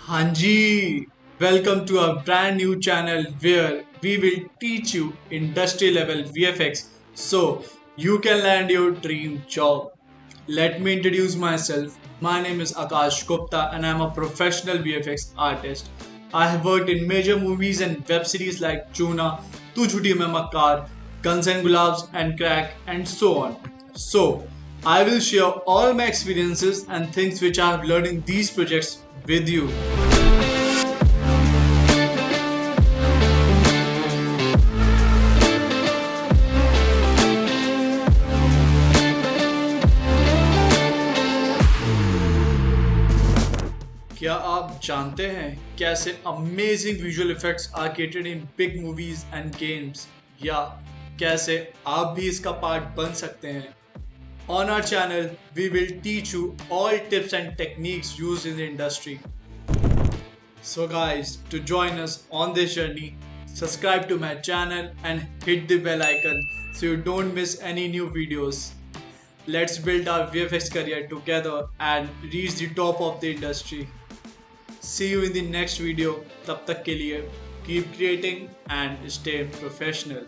Hanji, welcome to our brand new channel where we will teach you industry level VFX so you can land your dream job. Let me introduce myself. My name is Akash Gupta and I am a professional VFX artist. I have worked in major movies and web series like Chuna, Tu Jhuti Main Makkar, Guns and Gulabs and Crack and so on. So, I will share all my experiences and things which I have learned in these projects with you. क्या आप जानते हैं कैसे amazing visual effects are created in big movies and games या कैसे आप भी इसका पार्ट बन सकते हैं? On our channel we will teach you all tips and techniques used in the industry. So guys, to join us on this journey, subscribe to my channel and hit the bell icon so you don't miss any new videos. Let's build our VFX career together and reach the top of the industry. See you in the next video. तब तक के लिए keep creating and stay professional.